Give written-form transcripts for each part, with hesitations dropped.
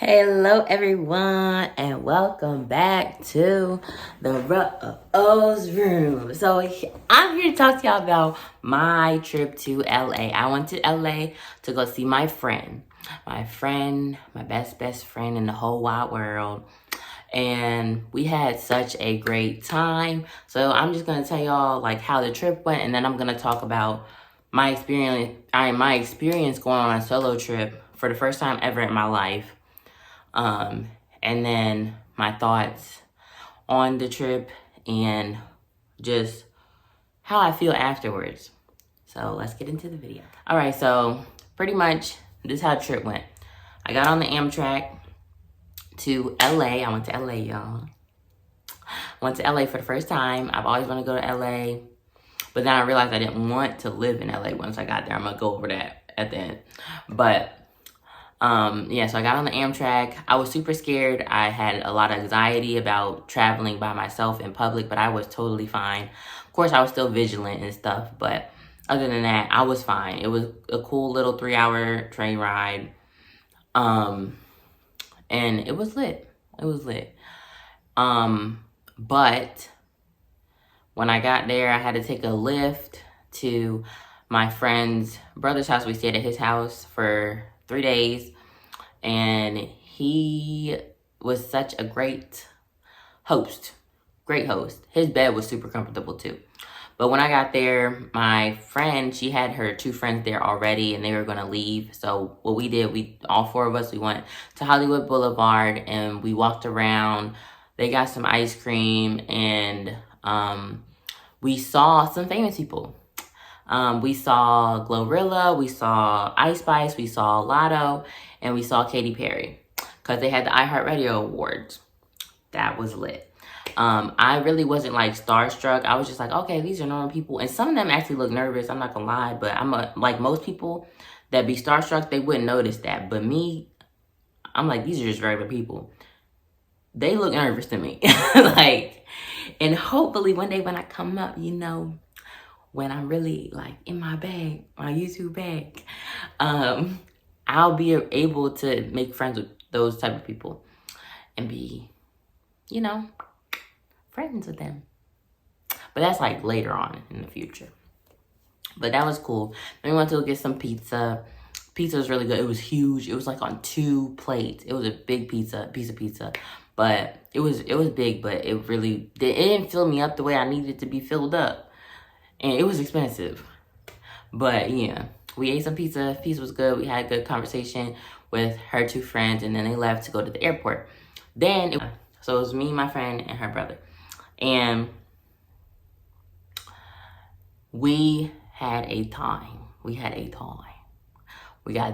Hello, everyone, and welcome back to the Rose Room. So, I'm here to talk to y'all about my trip to LA. I went to LA to go see my friend, my best friend in the whole wide world. And we had such a great time. So, I'm just going to tell y'all like how the trip went, and then I'm going to talk about my experience going on a solo trip for the first time ever in my life. And then my thoughts on the trip and just how I feel afterwards. So let's get into the video. All right, so pretty much this is how the trip went. I got on the Amtrak to LA. I went to LA, y'all. Went to LA for the first time. I've always wanted to go to LA, but then I realized I didn't want to live in LA once I got there. I'm gonna go over that at the end. But yeah, so I got on the Amtrak. I was super scared. I had a lot of anxiety about traveling by myself in public, but I was totally fine. Of course, I was still vigilant and stuff, but other than that, I was fine. It was a cool little 3-hour train ride. And it was lit. It was lit. But when I got there, I had to take a lift to my friend's brother's house. We stayed at his house for 3 days, and he was such a great host. His bed was super comfortable too. But when I got there, my friend, she had her 2 friends there already, and they were going to leave. So what we did, all 4 of us, we went to Hollywood Boulevard, and we walked around. They got some ice cream, and we saw some famous people. We saw Glorilla, we saw Ice Spice, we saw Lotto, and we saw Katy Perry because they had the iHeartRadio Awards. That was lit. I really wasn't like starstruck. I was just like, okay, these are normal people. And some of them actually look nervous, I'm not gonna lie, but like most people that be starstruck, they wouldn't notice that. But me, I'm like, these are just regular people. They look nervous to me. And hopefully one day when I come up, when I'm really like in my bag, my YouTube bag, I'll be able to make friends with those type of people and be, friends with them. But that's like later on in the future. But that was cool. Then we went to go get some pizza. Pizza was really good. It was huge. It was like on 2 plates. It was a big piece of pizza. But it was big, but it didn't fill me up the way I needed to be filled up. And it was expensive. But yeah, we ate some pizza. Pizza was good. We had a good conversation with her 2 friends, and then they left to go to the airport. So it was me, my friend, and her brother. And we had a time. We got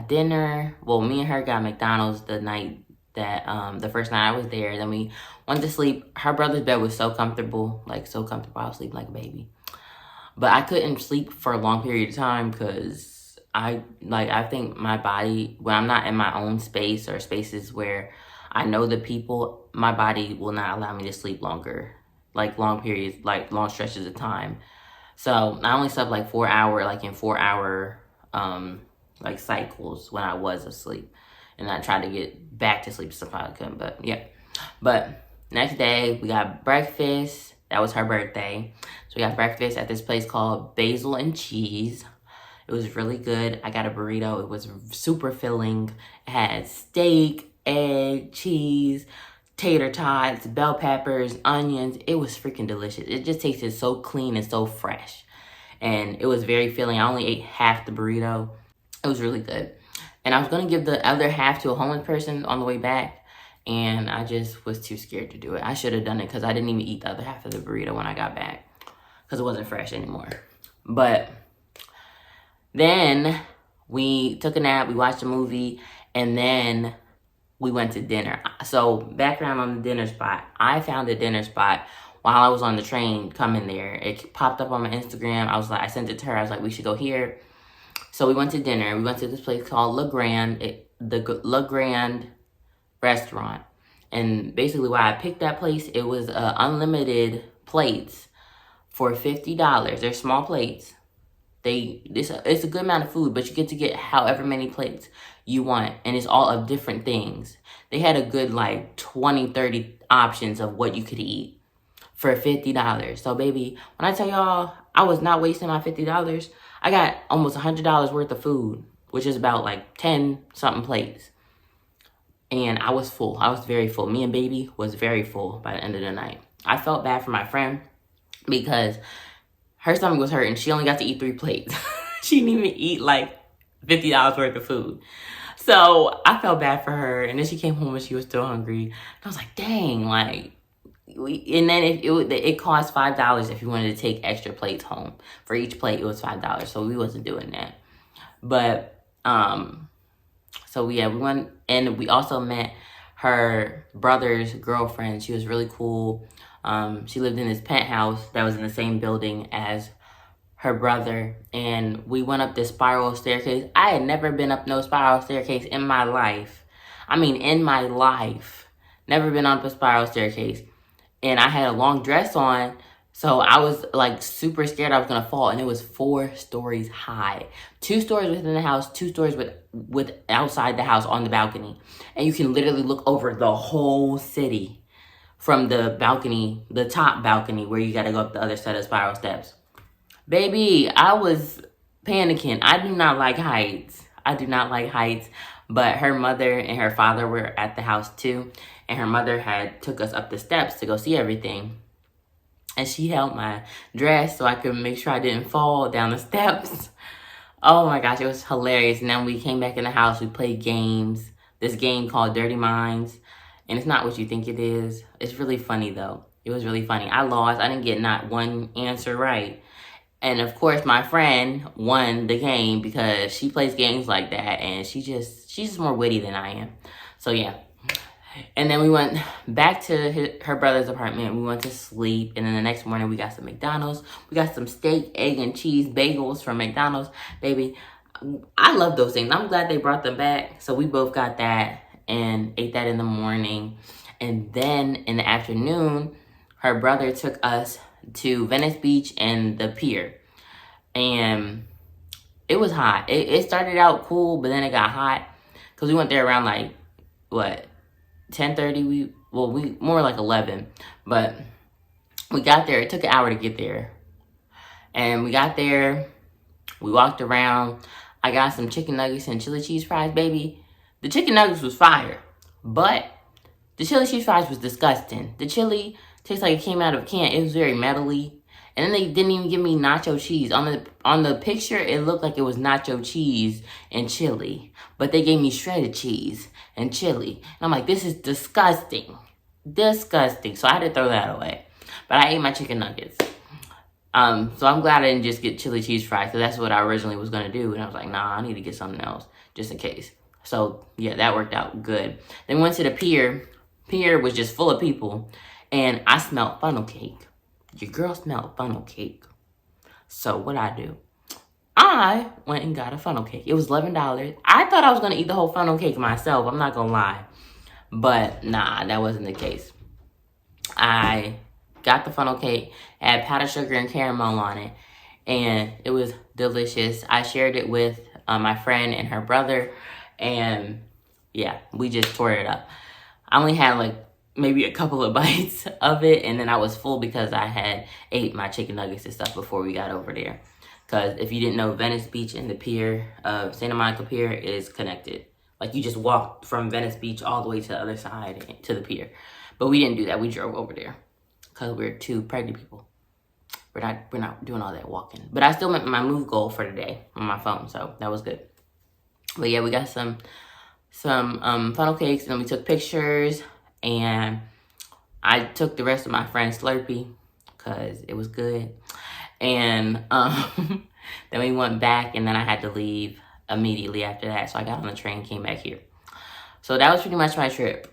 dinner. Well, me and her got McDonald's the night that, the first night I was there. Then we went to sleep. Her brother's bed was so comfortable. I was sleeping like a baby. But I couldn't sleep for a long period of time because I think my body, when I'm not in my own space or spaces where I know the people, my body will not allow me to sleep longer, like long periods, like long stretches of time. So I only slept like 4 hour, in 4 hour, cycles when I was asleep. And I tried to get back to sleep, sometimes I couldn't, but yeah. But next day, we got breakfast. That was her birthday. So we got breakfast at this place called Basil and Cheese. It was really good. I got a burrito. It was super filling. It had steak, egg, cheese, tater tots, bell peppers, onions. It was freaking delicious. It just tasted so clean and so fresh. And it was very filling. I only ate half the burrito. It was really good. And I was going to give the other half to a homeless person on the way back. And I just was too scared to do it. I should have done it because I didn't even eat the other half of the burrito when I got back because it wasn't fresh anymore. But then we took a nap, we watched a movie, and then we went to dinner. So background on the dinner spot. I found a dinner spot while I was on the train coming there. It popped up on my Instagram. I sent it to her. I was like, we should go here. So we went to dinner. We went to this place called Le Grand, the Le Grand restaurant. And basically why I picked that place, it was unlimited plates for $50. They're small plates. It's a good amount of food, but you get to get however many plates you want, and it's all of different things. They had a good like 20, 30 options of what you could eat for $50. So baby, when I tell y'all I was not wasting my $50, I got almost $100 worth of food, which is about like 10 something plates. And I was full. I was very full. Me and baby was very full by the end of the night. I felt bad for my friend because her stomach was hurting. She only got to eat 3 plates. She didn't even eat like $50 worth of food. So I felt bad for her. And then she came home and she was still hungry. And I was like, dang, like, and then it cost $5 if you wanted to take extra plates home. For each plate, it was $5. So we wasn't doing that. But, so yeah, we went, and we also met her brother's girlfriend. She was really cool. She lived in this penthouse that was in the same building as her brother, and we went up this spiral staircase. I had never been up no spiral staircase in my life. I mean, in my life. Never been up a spiral staircase. And I had a long dress on, so I was like super scared I was gonna fall, and it was 4 stories high. 2 stories within the house, 2 stories with outside the house on the balcony. And you can literally look over the whole city from the balcony, the top balcony, where you gotta go up the other set of spiral steps. Baby, I was panicking. I do not like heights. I do not like heights. But her mother and her father were at the house too. And her mother had took us up the steps to go see everything. And she held my dress so I could make sure I didn't fall down the steps. Oh my gosh, it was hilarious. And then we came back in the house. We played games. This game called Dirty Minds. And it's not what you think it is. It's really funny though. It was really funny. I lost. I didn't get not one answer right. And of course, my friend won the game because she plays games like that, and she's just more witty than I am. So yeah. And then we went back to her brother's apartment. We went to sleep, and then the next morning we got some McDonald's. We got some steak, egg, and cheese bagels from McDonald's. Baby, I love those things. I'm glad they brought them back. So we both got that and ate that in the morning. And then in the afternoon, her brother took us to Venice Beach and the pier. And it was hot. It started out cool, but then it got hot. Because we went there around like, what, 10:30? We more like 11. But we got there. It took an hour to get there. And we got there. We walked around. I got some chicken nuggets and chili cheese fries, baby. The chicken nuggets was fire. But the chili cheese fries was disgusting. The chili tastes like it came out of a can. It was very metally. And then they didn't even give me nacho cheese. On the picture, it looked like it was nacho cheese and chili. But they gave me shredded cheese and chili. And I'm like, this is disgusting. Disgusting. So I had to throw that away. But I ate my chicken nuggets. So I'm glad I didn't just get chili cheese fries, because that's what I originally was going to do. And I was like, nah, I need to get something else just in case. So yeah, that worked out good. Then we went to the pier. Pier was just full of people. And I smelled funnel cake. Your girl smelled funnel cake. So what I do? I went and got a funnel cake. It was $11. I thought I was going to eat the whole funnel cake myself. I'm not going to lie. But nah, that wasn't the case. I got the funnel cake. It had powdered sugar and caramel on it. And it was delicious. I shared it with my friend and her brother. And yeah, we just tore it up. I only had like maybe a couple of bites of it, and then I was full because I had ate my chicken nuggets and stuff before we got over there. Because if you didn't know, Venice Beach and the pier, Santa Monica Pier is connected. Like you just walk from Venice Beach all the way to the other side to the pier. But we didn't do that. We drove over there because we're 2 pregnant people. We're not doing all that walking. But I still met my move goal for today on my phone, so that was good. But yeah, we got some funnel cakes, and then we took pictures. And I took the rest of my friend's Slurpee because it was good. And then we went back, and then I had to leave immediately after that. So I got on the train, came back here. So that was pretty much my trip.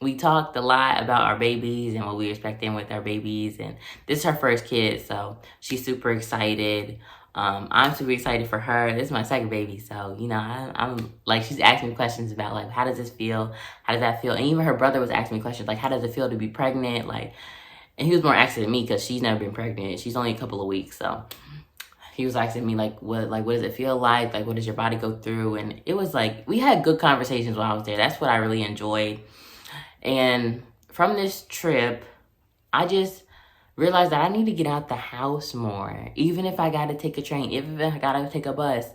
We talked a lot about our babies and what we were expecting with our babies. And this is her first kid, so she's super excited. I'm super excited for her. This is my second baby, so you know, I'm like, she's asking me questions about like, how does this feel? How does that feel? And even her brother was asking me questions like, how does it feel to be pregnant? Like, and he was more asking than me because she's never been pregnant. She's only a couple of weeks, so he was asking me what does it feel like? Like, what does your body go through? And it was like, we had good conversations while I was there. That's what I really enjoyed. And from this trip, I just realized that I need to get out the house more. Even if I got to take a train, even if I got to take a bus,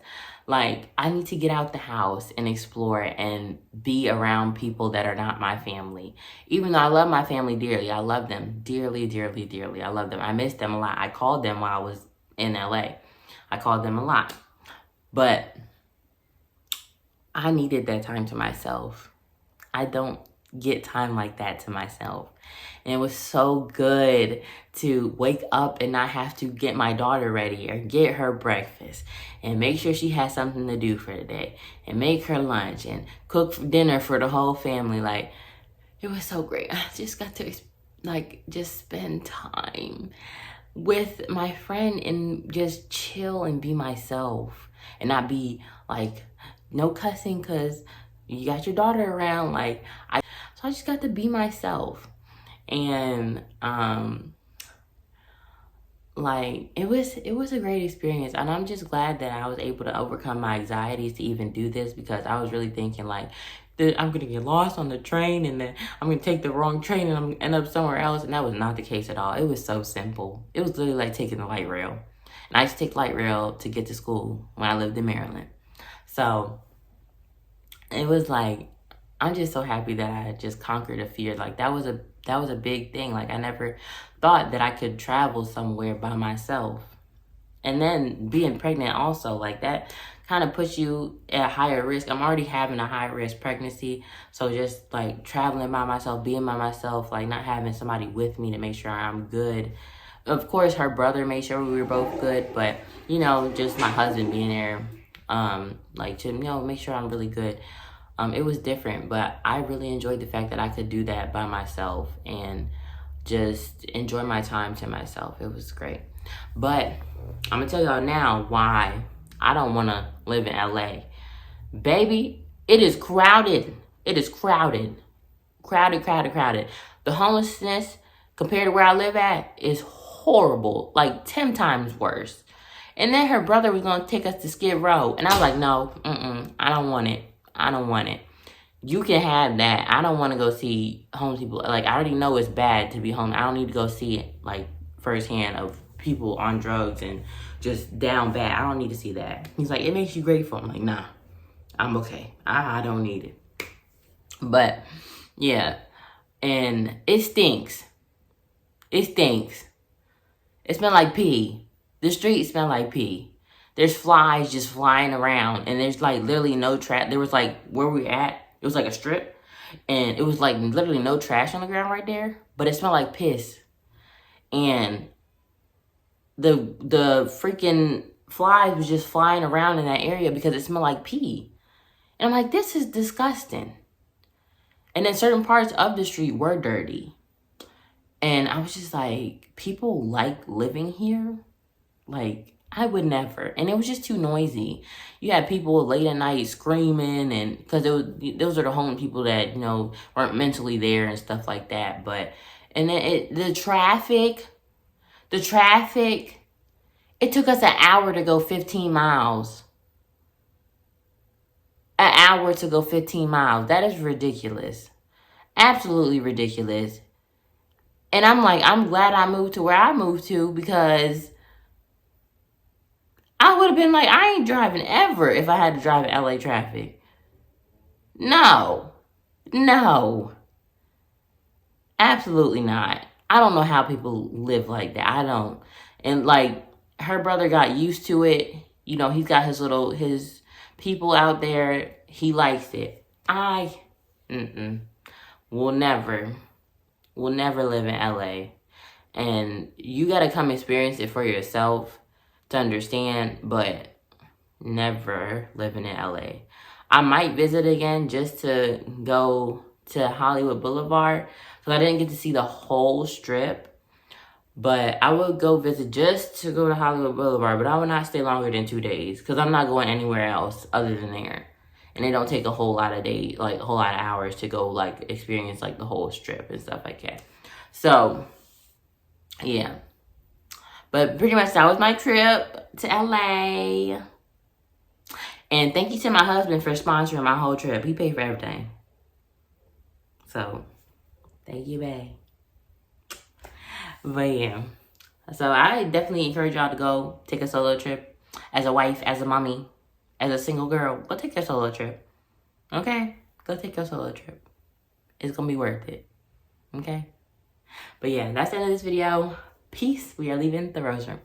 like, I need to get out the house and explore and be around people that are not my family. Even though I love my family dearly. I love them dearly, dearly, dearly. I love them. I miss them a lot. I called them while I was in LA. I called them a lot. But I needed that time to myself. I don't get time like that to myself. And it was so good to wake up and not have to get my daughter ready or get her breakfast and make sure she has something to do for the day and make her lunch and cook dinner for the whole family. Like, it was so great. I just got to just spend time with my friend and just chill and be myself and not be like, no cussing because you got your daughter around. So I just got to be myself. And it was a great experience, and I'm just glad that I was able to overcome my anxieties to even do this, because I was really thinking like that I'm gonna get lost on the train and then I'm gonna take the wrong train and I'm gonna end up somewhere else. And that was not the case at all. It was so simple. It was literally like taking the light rail. And I used to take light rail to get to school when I lived in Maryland. So it was like, I'm just so happy that I had just conquered a fear. Like, that was a big thing. Like, I never thought that I could travel somewhere by myself. And then being pregnant also, like, that kind of puts you at a higher risk. I'm already having a high risk pregnancy. So just like traveling by myself, being by myself, like not having somebody with me to make sure I'm good. Of course, her brother made sure we were both good, but just my husband being there, to, make sure I'm really good. It was different, but I really enjoyed the fact that I could do that by myself and just enjoy my time to myself. It was great. But I'm gonna tell y'all now why I don't want to live in LA. Baby, it is crowded. It is crowded. Crowded. The homelessness compared to where I live at is horrible. Like 10 times worse. And then her brother was going to take us to Skid Row. And I was like, no, I don't want it. I don't want it. You can have that. I don't want to go see homeless people. Like, I already know it's bad to be homeless. I don't need to go see it, like, firsthand of people on drugs and just down bad. I don't need to see that. He's like, it makes you grateful. I'm like, nah, I'm okay. I don't need it. But, yeah. And it stinks. It stinks. It smells like pee. The streets smell like pee. There's flies just flying around, and there's like literally no trash. There was like where we at, it was like a strip, and it was like literally no trash on the ground right there, but it smelled like piss. And the freaking flies was just flying around in that area because it smelled like pee. And I'm like, this is disgusting. And then certain parts of the street were dirty. And I was just like, people like living here? Like, I would never. And it was just too noisy. You had people late at night screaming, and because those are the home people that, weren't mentally there and stuff like that. But, and then the traffic, it took us an hour to go 15 miles. An hour to go 15 miles. That is ridiculous. Absolutely ridiculous. And I'm like, I'm glad I moved to where I moved to, because I would have been like, I ain't driving ever if I had to drive in LA traffic. No. Absolutely not. I don't know how people live like that. I don't. And like, her brother got used to it. He's got his people out there. He likes it. I will never live in LA. And you got to come experience it for yourself to understand, but never living in LA. I might visit again just to go to Hollywood Boulevard, because I didn't get to see the whole strip. But I would go visit just to go to Hollywood Boulevard, but I would not stay longer than 2 days, because I'm not going anywhere else other than there. And it don't take a whole lot of days, like a whole lot of hours to go like experience like the whole strip and stuff like that. So, yeah. But pretty much that was my trip to LA. And thank you to my husband for sponsoring my whole trip. He paid for everything. So, thank you, babe. But yeah. So, I definitely encourage y'all to go take a solo trip. As a wife, as a mommy, as a single girl. Go take your solo trip. Okay? Go take your solo trip. It's going to be worth it. Okay? But yeah, that's the end of this video. Peace. We are leaving the Rose Room.